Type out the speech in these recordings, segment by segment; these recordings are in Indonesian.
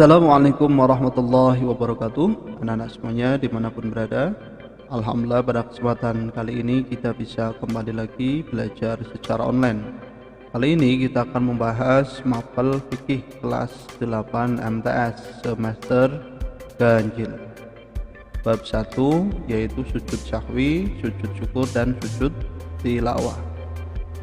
Assalamualaikum warahmatullahi wabarakatuh. Anak-anak semuanya dimanapun berada, Alhamdulillah pada kesempatan kali ini kita bisa kembali lagi belajar secara online. Kali ini kita akan membahas mapel fikih kelas 8 MTS semester ganjil. Bab 1 yaitu sujud sahwi, sujud syukur dan sujud tilawah.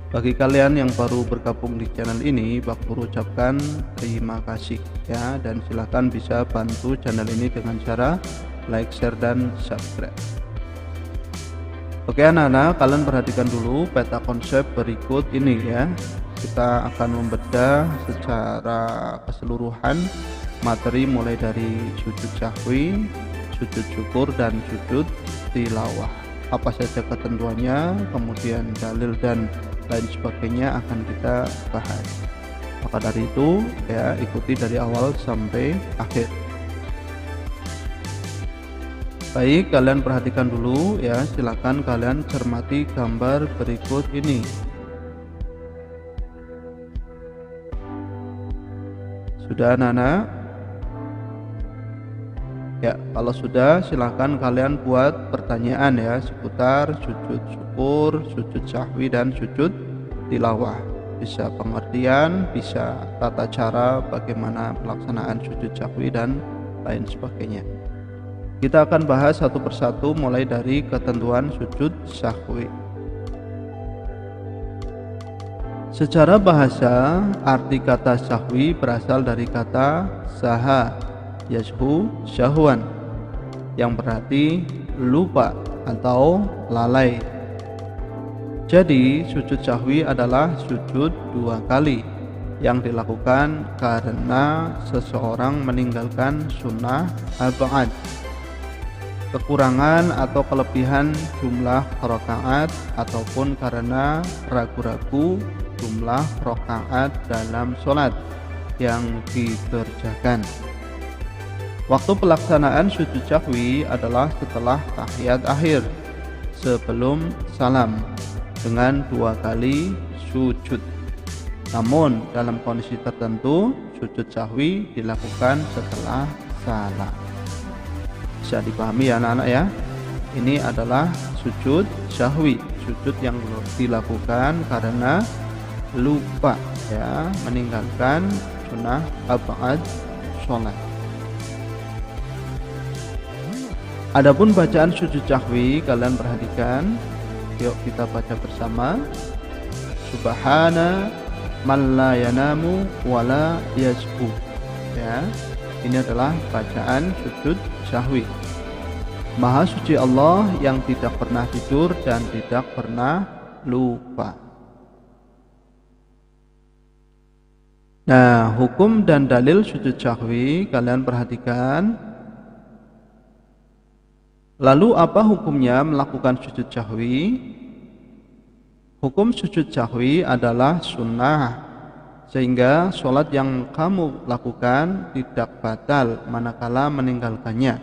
Bagi kalian yang baru bergabung di channel ini, Pak Guru ucapkan terima kasih ya, dan silakan bisa bantu channel ini dengan cara like, share dan subscribe. Oke anak-anak, kalian perhatikan dulu peta konsep berikut ini ya. Kita akan membedah secara keseluruhan materi mulai dari sujud sahwi, sujud syukur dan sujud tilawah. Apa saja ketentuannya, kemudian dalil dan lain sebagainya akan kita bahas. Maka dari itu ya, ikuti dari awal sampai akhir. Baik, kalian perhatikan dulu ya, silakan kalian cermati gambar berikut ini. Sudah anak-anak? Ya, kalau sudah silakan kalian buat pertanyaan ya seputar sujud syukur, sujud sahwi dan sujud tilawah. Bisa pengertian, bisa tata cara bagaimana pelaksanaan sujud sahwi dan lain sebagainya. Kita akan bahas satu persatu mulai dari ketentuan sujud sahwi. Secara bahasa, arti kata sahwi berasal dari kata saha yashu syahwan, yang berarti lupa atau lalai. Jadi sujud sahwi adalah sujud dua kali yang dilakukan karena seseorang meninggalkan sunnah al-ba'ad, kekurangan atau kelebihan jumlah rakaat, ataupun karena ragu-ragu jumlah rakaat dalam sholat yang dikerjakan. Waktu pelaksanaan sujud sahwi adalah setelah tahiyat akhir sebelum salam dengan dua kali sujud. Namun dalam kondisi tertentu sujud sahwi dilakukan setelah salam. Bisa dipahami ya anak-anak ya. Ini adalah sujud sahwi, sujud yang dilakukan karena lupa ya, meninggalkan sunnah al-ba'ad sholat. Adapun bacaan sujud sahwi, kalian perhatikan. Yuk kita baca bersama. Subhana man la yanamu wa la yasbu. Ya, ini adalah bacaan sujud sahwi. Maha suci Allah yang tidak pernah tidur dan tidak pernah lupa. Nah, hukum dan dalil sujud sahwi kalian perhatikan. Lalu apa hukumnya melakukan sujud sahwi? Hukum sujud sahwi adalah sunnah, sehingga sholat yang kamu lakukan tidak batal manakala meninggalkannya.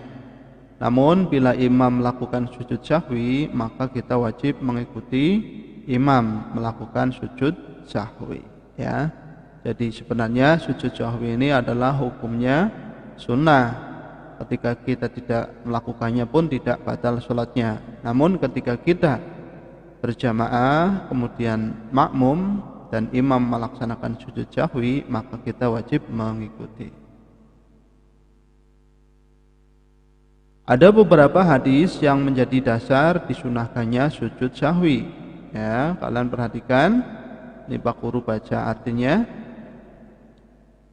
Namun bila imam melakukan sujud sahwi, maka kita wajib mengikuti imam melakukan sujud sahwi ya. Jadi sebenarnya sujud sahwi ini adalah hukumnya sunnah. Ketika kita tidak melakukannya pun tidak batal sholatnya. Namun ketika kita berjamaah kemudian makmum dan imam melaksanakan sujud sahwi, maka kita wajib mengikuti. Ada beberapa hadis yang menjadi dasar disunahkannya sujud sahwi ya, kalian perhatikan. Ini Pak Guru baca artinya.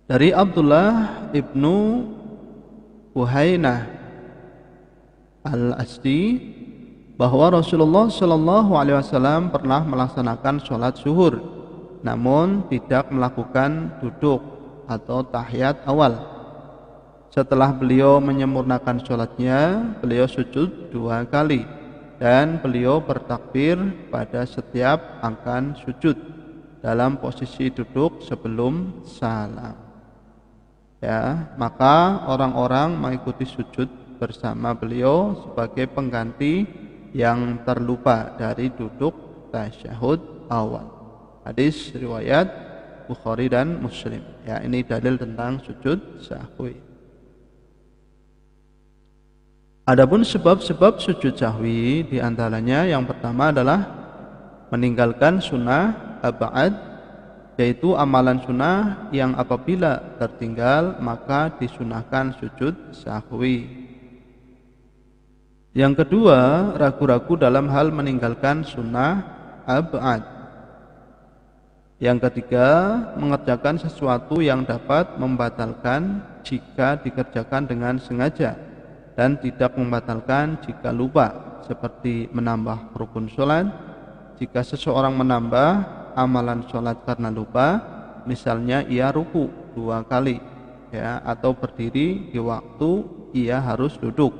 Dari Abdullah ibnu Buhainah al-Asdi bahwa Rasulullah Shallallahu Alaihi Wasallam pernah melaksanakan sholat zuhur, namun tidak melakukan duduk atau tahiyat awal. Setelah beliau menyempurnakan sholatnya, beliau sujud dua kali dan beliau bertakbir pada setiap akan sujud dalam posisi duduk sebelum salam. Ya, maka orang-orang mengikuti sujud bersama beliau sebagai pengganti yang terlupa dari duduk tasyahud awal. Hadis riwayat Bukhari dan Muslim. Ya, ini dalil tentang sujud sahwi. Adapun sebab-sebab sujud sahwi diantaranya yang pertama adalah meninggalkan sunnah ab'ad, yaitu amalan sunnah yang apabila tertinggal maka disunahkan sujud sahwi. Yang kedua, ragu-ragu dalam hal meninggalkan sunnah ab'ad. Yang ketiga, mengerjakan sesuatu yang dapat membatalkan jika dikerjakan dengan sengaja dan tidak membatalkan jika lupa, seperti menambah rukun sholat. Jika seseorang menambah amalan sholat karena lupa, misalnya ia ruku 2 kali, ya, atau berdiri di waktu ia harus duduk,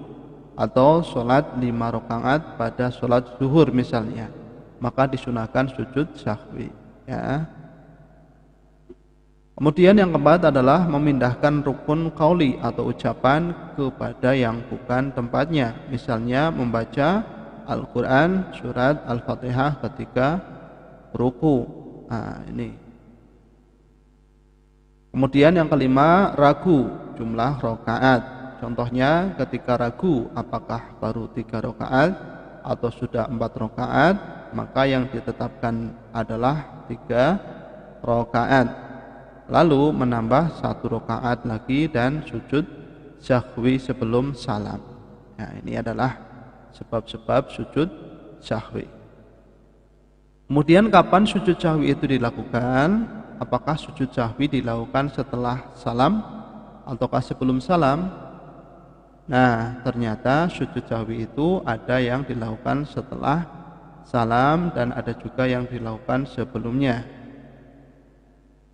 atau sholat 5 rakaat pada sholat zuhur misalnya, maka disunahkan sujud sahwi, ya. Kemudian yang keempat adalah memindahkan rukun qauli atau ucapan kepada yang bukan tempatnya, misalnya membaca Al-Quran surat Al-Fatihah ketika ruku. Nah, ini. Kemudian yang kelima, ragu jumlah rakaat. Contohnya ketika ragu apakah baru 3 rakaat atau sudah 4 rakaat, maka yang ditetapkan adalah 3 rakaat. Lalu menambah 1 rakaat lagi dan sujud sahwi sebelum salam. Nah, ini adalah sebab-sebab sujud sahwi. Kemudian kapan sujud sahwi itu dilakukan? Apakah sujud sahwi dilakukan setelah salam ataukah sebelum salam? Nah, ternyata sujud sahwi itu ada yang dilakukan setelah salam dan ada juga yang dilakukan sebelumnya.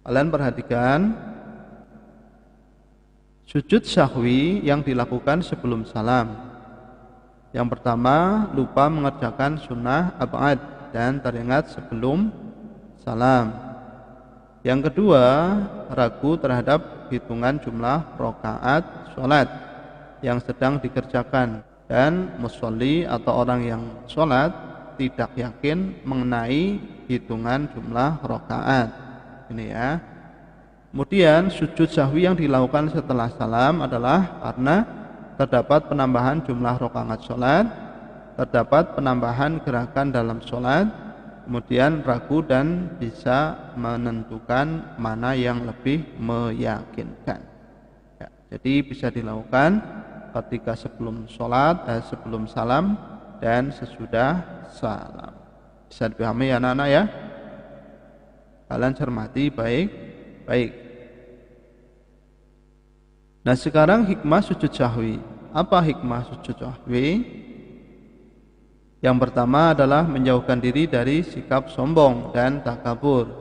Kalian perhatikan, sujud sahwi yang dilakukan sebelum salam. Yang pertama, lupa mengerjakan sunnah ab'ad dan teringat sebelum salam. Yang kedua, ragu terhadap hitungan jumlah rakaat sholat yang sedang dikerjakan, dan musolli atau orang yang sholat tidak yakin mengenai hitungan jumlah rakaat. Ini ya. Kemudian sujud sahwi yang dilakukan setelah salam adalah karena terdapat penambahan jumlah rakaat sholat, terdapat penambahan gerakan dalam sholat, kemudian ragu dan bisa menentukan mana yang lebih meyakinkan. Ya, jadi bisa dilakukan ketika sebelum sholat, sebelum salam dan sesudah salam. Bisa dipahami ya anak-anak ya? Kalian cermati baik-baik. Nah, sekarang hikmah sujud sahwi. Apa hikmah sujud sahwi? Yang pertama adalah menjauhkan diri dari sikap sombong dan takabur.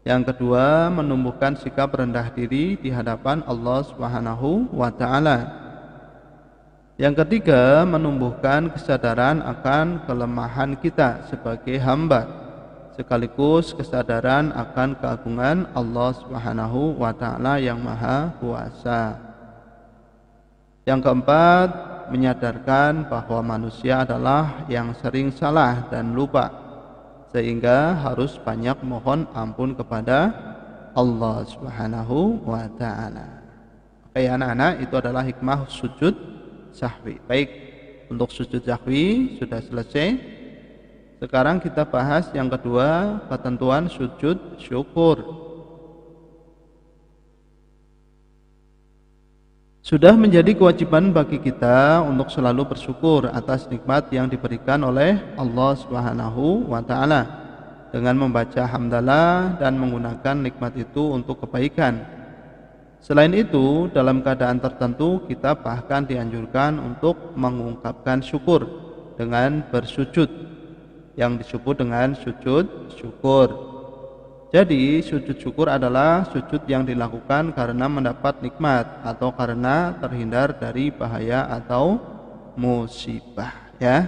Yang kedua, menumbuhkan sikap rendah diri di hadapan Allah Subhanahu wa taala. Yang ketiga, menumbuhkan kesadaran akan kelemahan kita sebagai hamba, sekaligus kesadaran akan keagungan Allah Subhanahu wa taala yang Maha Kuasa. Yang keempat, menyadarkan bahwa manusia adalah yang sering salah dan lupa, sehingga harus banyak mohon ampun kepada Allah Subhanahu wa taala. Oke anak-anak, itu adalah hikmah sujud sahwi. Baik, untuk sujud sahwi sudah selesai. Sekarang kita bahas yang kedua, ketentuan sujud syukur. Sudah menjadi kewajiban bagi kita untuk selalu bersyukur atas nikmat yang diberikan oleh Allah Subhanahu wa taala dengan membaca hamdalah dan menggunakan nikmat itu untuk kebaikan. Selain itu, dalam keadaan tertentu kita bahkan dianjurkan untuk mengungkapkan syukur dengan bersujud, yang disebut dengan sujud syukur. Jadi sujud syukur adalah sujud yang dilakukan karena mendapat nikmat atau karena terhindar dari bahaya atau musibah, ya.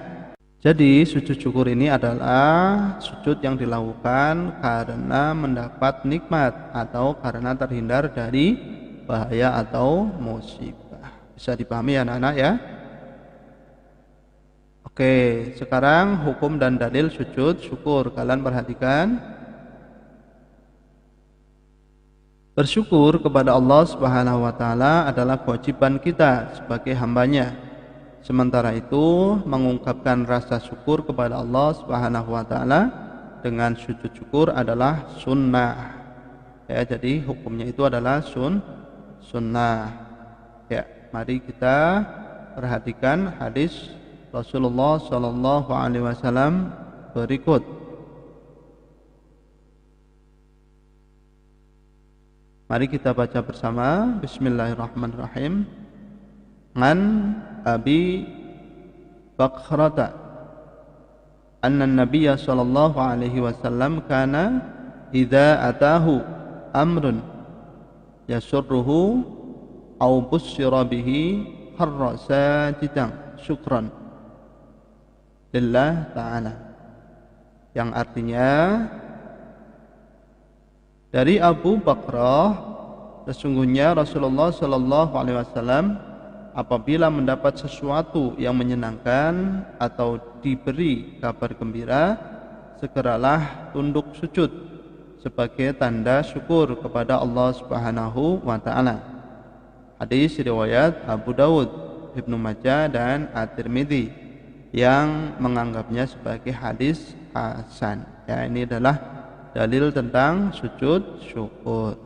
Jadi sujud syukur ini adalah sujud yang dilakukan karena mendapat nikmat atau karena terhindar dari bahaya atau musibah. Bisa dipahami ya anak-anak ya? Oke, sekarang hukum dan dalil sujud syukur. Kalian perhatikan. Bersyukur kepada Allah Subhanahu wa taala adalah kewajiban kita sebagai hambanya. Sementara itu mengungkapkan rasa syukur kepada Allah Subhanahu wa taala dengan sujud syukur adalah sunnah. Ya, jadi hukumnya itu adalah sunnah. Ya, mari kita perhatikan hadis Rasulullah Shallallahu alaihi wasallam berikut. Mari kita baca bersama. Bismillahirrahmanirrahim. An Abi Bakrata anna Nabiya sallallahu alaihi wasallam kana idza atahu amrun yasurruhu aw busyira bihi kharra sajidan syukran lillah ta'ala, yang artinya dari Abu Bakrah, sesungguhnya Rasulullah sallallahu alaihi wasallam apabila mendapat sesuatu yang menyenangkan atau diberi kabar gembira, segeralah tunduk sujud sebagai tanda syukur kepada Allah Subhanahu wa taala. Hadis riwayat Abu Dawud, Ibnu Majah dan At-Tirmidzi yang menganggapnya sebagai hadis hasan. Ya, ini adalah dalil tentang sujud syukur.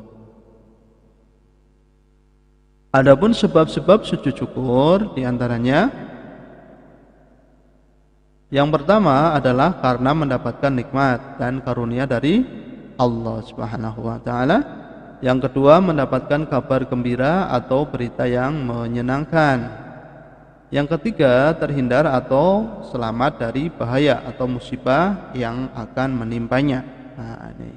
Adapun sebab-sebab sujud syukur diantaranya yang pertama adalah karena mendapatkan nikmat dan karunia dari Allah Subhanahu wa taala. Yang kedua, mendapatkan kabar gembira atau berita yang menyenangkan. Yang ketiga, terhindar atau selamat dari bahaya atau musibah yang akan menimpanya. Nah, ini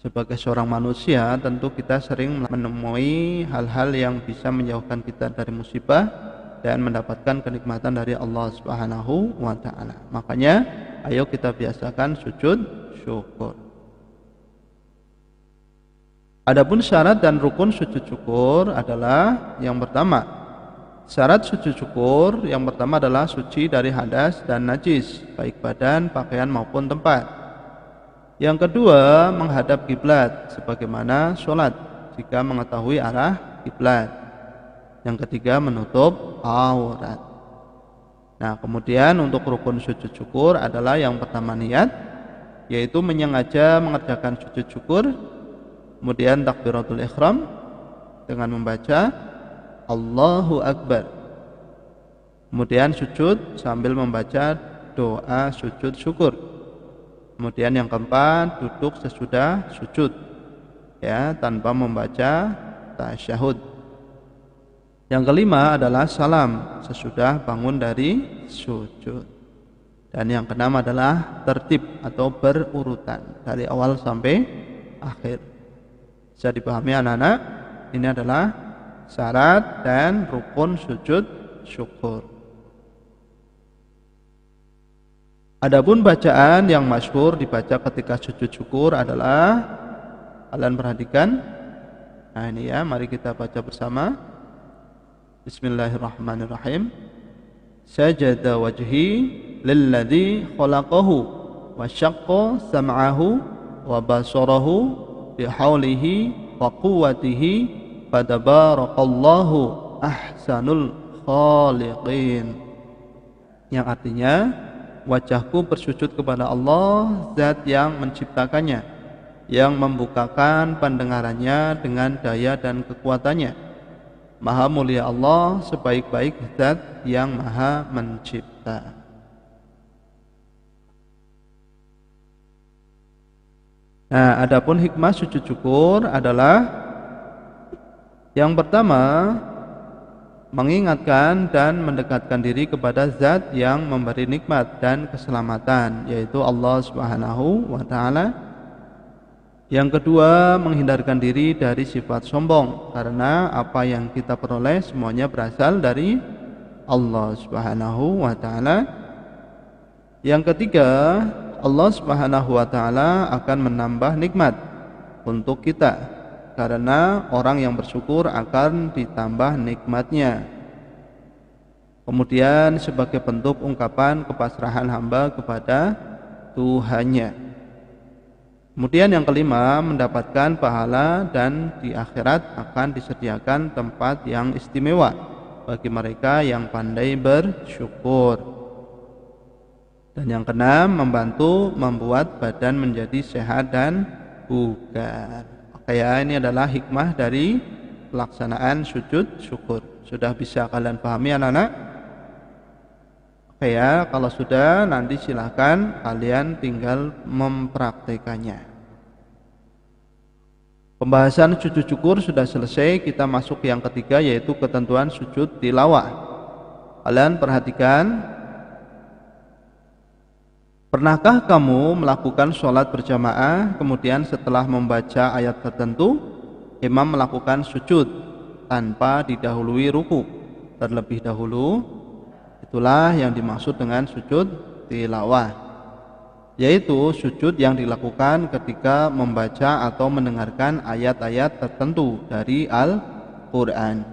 sebagai seorang manusia tentu kita sering menemui hal-hal yang bisa menjauhkan kita dari musibah dan mendapatkan kenikmatan dari Allah Subhanahu wa taala. Makanya ayo kita biasakan sujud syukur. Adapun syarat dan rukun sujud syukur adalah yang pertama, syarat sujud syukur yang pertama adalah suci dari hadas dan najis, baik badan, pakaian maupun tempat. Yang kedua, menghadap kiblat sebagaimana sholat jika mengetahui arah kiblat. Yang ketiga, menutup aurat. Nah, kemudian untuk rukun sujud syukur adalah yang pertama niat, yaitu menyengaja mengerjakan sujud syukur. Kemudian takbiratul ihram dengan membaca Allahu Akbar. Kemudian sujud sambil membaca doa sujud syukur. Kemudian yang keempat, duduk sesudah sujud, ya, tanpa membaca tasyahud. Yang kelima adalah salam sesudah bangun dari sujud. Dan yang keenam adalah tertib atau berurutan dari awal sampai akhir. Bisa dipahami anak-anak? Ini adalah syarat dan rukun sujud syukur. Adapun bacaan yang masyhur dibaca ketika sujud syukur adalah, kalian perhatikan. Nah, ini ya, mari kita baca bersama. Bismillahirrahmanirrahim. Sajada wajhi lilladzi khalaqahu wa syaqqa sam'ahu wa basarahu bihaulihi wa quwwatihi fadabarakallahu ahsanul khaliqin, yang artinya wajahku bersujud kepada Allah, zat yang menciptakannya, yang membukakan pendengarannya dengan daya dan kekuatannya. Maha mulia Allah, sebaik-baik zat yang maha mencipta. Nah, adapun hikmah sujud syukur adalah yang pertama, mengingatkan dan mendekatkan diri kepada zat yang memberi nikmat dan keselamatan, yaitu Allah Subhanahu wa taala. Yang kedua, menghindarkan diri dari sifat sombong, karena apa yang kita peroleh semuanya berasal dari Allah Subhanahu wa taala. Yang ketiga, Allah Subhanahu wa taala akan menambah nikmat untuk kita, karena orang yang bersyukur akan ditambah nikmatnya. Kemudian sebagai bentuk ungkapan kepasrahan hamba kepada Tuhannya. Kemudian yang kelima, mendapatkan pahala dan di akhirat akan disediakan tempat yang istimewa bagi mereka yang pandai bersyukur. Dan yang keenam, membantu membuat badan menjadi sehat dan bugar. Oke ya, ini adalah hikmah dari pelaksanaan sujud syukur. Sudah bisa kalian pahami anak-anak? Oke ya, kalau sudah nanti silahkan kalian tinggal mempraktekannya. Pembahasan sujud syukur sudah selesai, kita masuk yang ketiga yaitu ketentuan sujud tilawah. Kalian perhatikan, pernahkah kamu melakukan sholat berjamaah, kemudian setelah membaca ayat tertentu, imam melakukan sujud tanpa didahului ruku terlebih dahulu? Itulah yang dimaksud dengan sujud tilawah, yaitu sujud yang dilakukan ketika membaca atau mendengarkan ayat-ayat tertentu dari Al-Quran.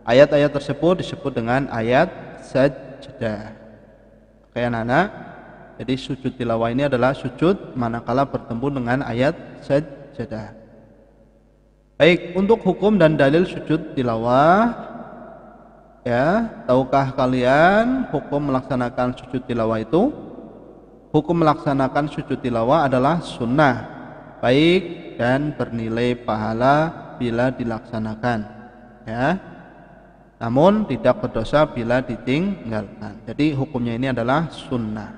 Ayat-ayat tersebut disebut dengan ayat sajdah. Oke anak-anak, jadi sujud tilawah ini adalah sujud manakala bertemu dengan ayat sajdah. Baik, untuk hukum dan dalil sujud tilawah, ya, tahukah kalian hukum melaksanakan sujud tilawah itu? Hukum melaksanakan sujud tilawah adalah sunnah, baik dan bernilai pahala bila dilaksanakan, ya. Namun tidak berdosa bila ditinggalkan. Jadi hukumnya ini adalah sunnah.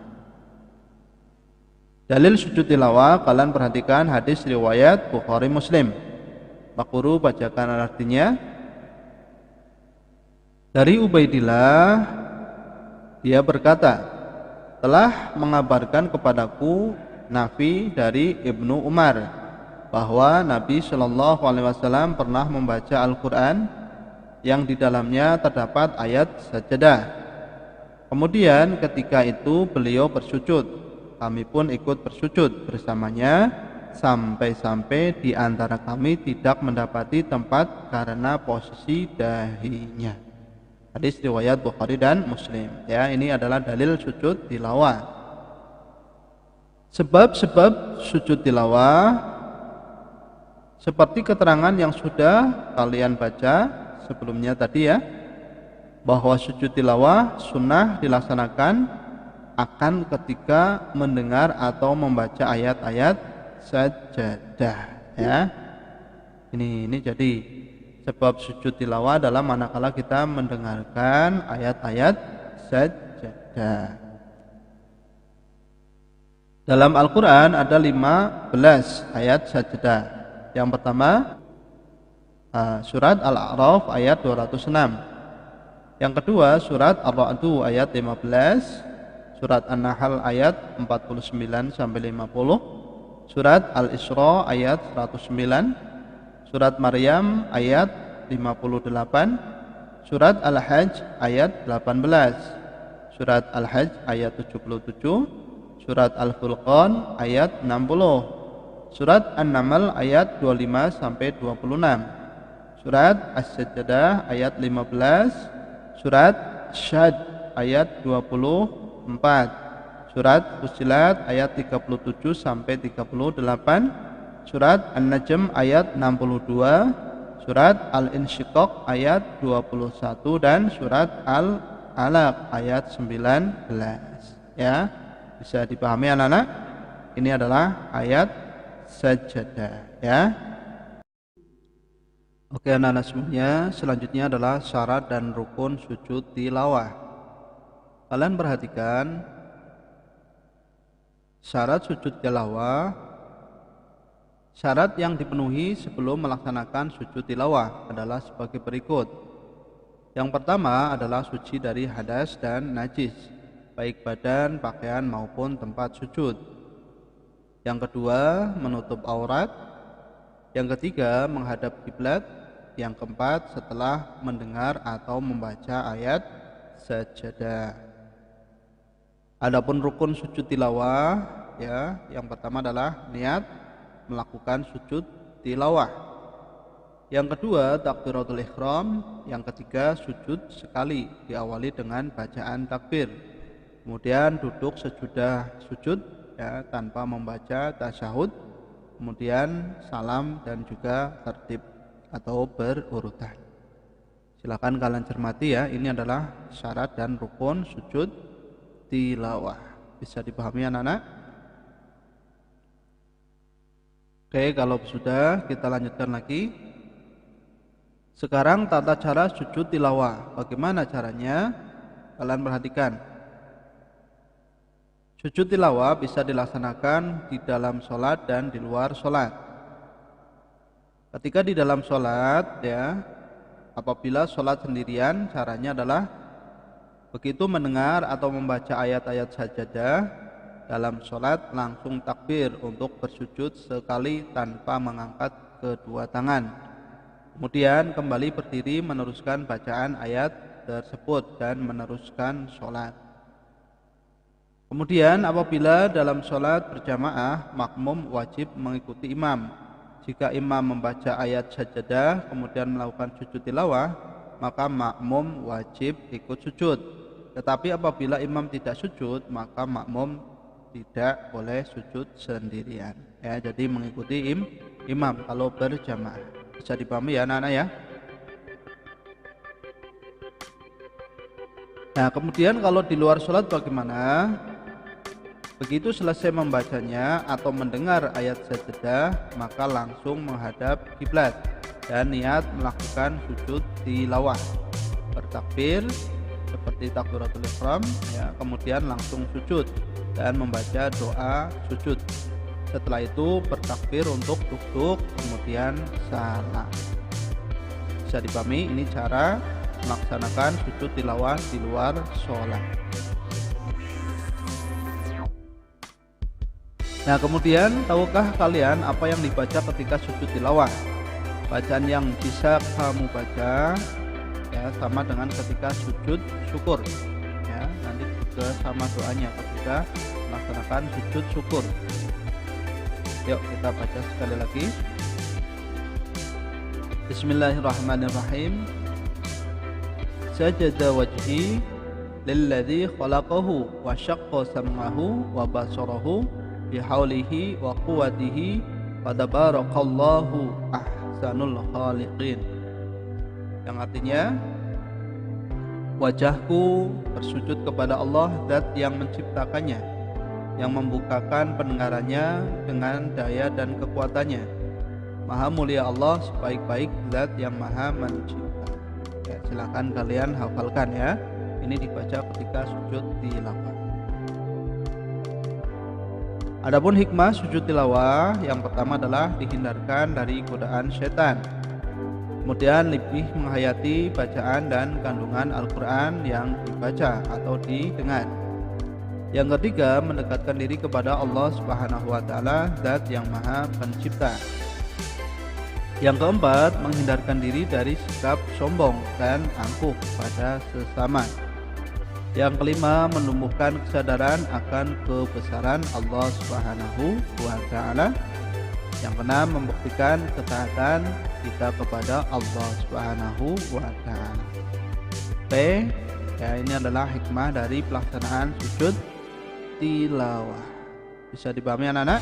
Dalil sujud tilawah, kalian perhatikan hadis riwayat Bukhari Muslim. Pak Guru bacakan artinya. Dari Ubaidillah, dia berkata, telah mengabarkan kepadaku Nafi dari Ibnu Umar bahwa Nabi Shallallahu Alaihi Wasallam pernah membaca Al-Quran yang di dalamnya terdapat ayat sajdah. Kemudian ketika itu beliau bersujud, kami pun ikut bersujud bersamanya, sampai-sampai di antara kami tidak mendapati tempat karena posisi dahinya. Hadis riwayat Bukhari dan Muslim. Ya, ini adalah dalil sujud tilawah. Sebab-sebab sujud tilawah seperti keterangan yang sudah kalian baca sebelumnya tadi ya, bahwa sujud tilawah sunnah dilaksanakan akan ketika mendengar atau membaca ayat-ayat sajdah, ya. Ini jadi sebab sujud tilawah adalah manakala kita mendengarkan ayat-ayat sajdah. Dalam Al-Quran ada 15 ayat sajdah. Yang pertama surat Al-A'raf ayat 206. Yang kedua surat Ar-Ra'd ayat 15, surat An-Nahl ayat 49 sampai 50. Surat Al-Isra ayat 109, surat Maryam ayat 58, surat Al-Hajj ayat 18, surat Al-Hajj ayat 77, surat Al-Furqan ayat 60, surat An-Naml ayat 25 sampai 26, surat As-Sajdah ayat 15, surat Syad ayat 24, surat Fussilat ayat 37 sampai 38, surat An-Najm ayat 62, surat Al-Insyiqaq ayat 21 dan surat Al-Alaq ayat 19. Ya, bisa dipahami anak-anak? Ini adalah ayat sajdah, ya. Oke anak-anak semuanya, selanjutnya adalah syarat dan rukun sujud tilawah. Kalian perhatikan syarat sujud tilawah, syarat yang dipenuhi sebelum melaksanakan sujud tilawah adalah sebagai berikut. Yang pertama adalah suci dari hadas dan najis, baik badan, pakaian maupun tempat sujud. Yang kedua, menutup aurat. Yang ketiga, menghadap kiblat. Yang keempat, setelah mendengar atau membaca ayat sajdah. Adapun rukun sujud tilawah, ya, yang pertama adalah niat melakukan sujud tilawah. Yang kedua, takbiratul ihram. Yang ketiga, sujud sekali diawali dengan bacaan takbir. Kemudian duduk sesudah sujud, ya, tanpa membaca tasyahud. Kemudian salam dan juga tertib atau berurutan. Silakan kalian cermati ya, ini adalah syarat dan rukun sujud tilawah. Bisa dipahami anak-anak? Oke, kalau sudah kita lanjutkan lagi. Sekarang tata cara sujud tilawah. Bagaimana caranya? Kalian perhatikan. Sujud tilawah bisa dilaksanakan di dalam sholat dan di luar sholat. Ketika di dalam sholat ya, apabila sholat sendirian, caranya adalah begitu mendengar atau membaca ayat-ayat sajadah dalam sholat langsung takbir untuk bersujud sekali tanpa mengangkat kedua tangan. Kemudian kembali berdiri meneruskan bacaan ayat tersebut dan meneruskan sholat. Kemudian apabila dalam sholat berjamaah, makmum wajib mengikuti imam. Jika imam membaca ayat sajadah kemudian melakukan sujud tilawah, maka makmum wajib ikut sujud. Tetapi apabila imam tidak sujud, maka makmum tidak boleh sujud sendirian. Ya, jadi mengikuti imam kalau berjamaah. Bisa dipahami ya anak-anak ya. Nah, kemudian kalau di luar sholat bagaimana? Begitu selesai membacanya atau mendengar ayat sajadah, maka langsung menghadap kiblat dan niat melakukan sujud tilawah. Bertakbir seperti takbiratul ihram ya, kemudian langsung sujud dan membaca doa sujud. Setelah itu bertakbir untuk duduk, kemudian salam. Bisa dipahami, ini cara melaksanakan sujud tilawah di luar sholat. Nah, kemudian tahukah kalian apa yang dibaca ketika sujud tilawah? Bacaan yang bisa kamu baca ya sama dengan ketika sujud syukur. Ya, nanti juga sama doanya ketika melaksanakan sujud syukur. Yuk kita baca sekali lagi. Bismillahirrahmanirrahim. Sajada wajhi lilladzi khalaqahu wa syaqqa sam'ahu wa basarahu bihaulihi wa quwwatihi fadabarakallahu ahsanul khaliqin. Yang artinya, wajahku bersujud kepada Allah zat yang menciptakannya, yang membukakan pendengarannya dengan daya dan kekuatannya. Maha mulia Allah, sebaik-baik zat yang maha mencipta. Ya, silakan kalian hafalkan ya. Ini dibaca ketika sujud tilawah. Adapun hikmah sujud tilawah, yang pertama adalah dihindarkan dari godaan setan. Kemudian lebih menghayati bacaan dan kandungan Al-Quran yang dibaca atau didengar. Yang ketiga, mendekatkan diri kepada Allah Subhanahu wa Ta'ala, zat yang maha pencipta. Yang keempat, menghindarkan diri dari sikap sombong dan angkuh pada sesama. Yang kelima, menumbuhkan kesadaran akan kebesaran Allah Subhanahu wa Ta'ala. Yang keenam, membuktikan ketaatan kita kepada Allah Subhanahu wa Ta'ala. Oke, ya, ini adalah hikmah dari pelaksanaan sujud tilawah. Bisa dipahami anak-anak?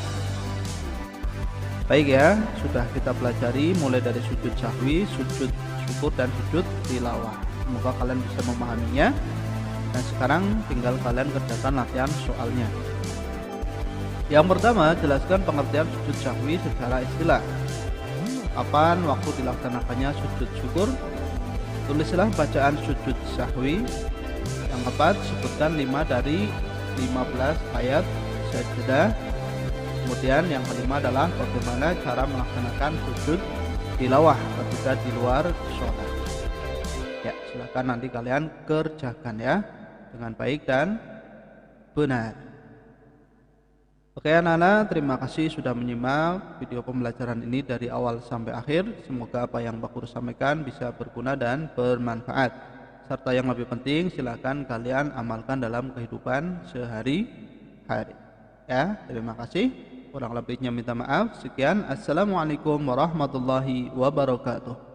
Baik ya, sudah kita pelajari mulai dari sujud sahwi, sujud syukur dan sujud tilawah. Semoga kalian bisa memahaminya. Dan sekarang tinggal kalian kerjakan latihan soalnya. Yang pertama, jelaskan pengertian sujud sahwi secara istilah. Kapan waktu dilaksanakannya sujud syukur? Tulislah bacaan sujud sahwi. Yang keempat, sebutkan 5 dari 15 ayat sajadah. Kemudian yang kelima adalah bagaimana cara melaksanakan sujud tilawah ketika di luar sholat. Ya, silakan nanti kalian kerjakan ya dengan baik dan benar. Oke anak-anak, terima kasih sudah menyimak video pembelajaran ini dari awal sampai akhir. Semoga apa yang Pak Guru sampaikan bisa berguna dan bermanfaat. Serta yang lebih penting, silakan kalian amalkan dalam kehidupan sehari-hari. Ya, terima kasih. Kurang lebihnya minta maaf. Sekian. Assalamualaikum warahmatullahi wabarakatuh.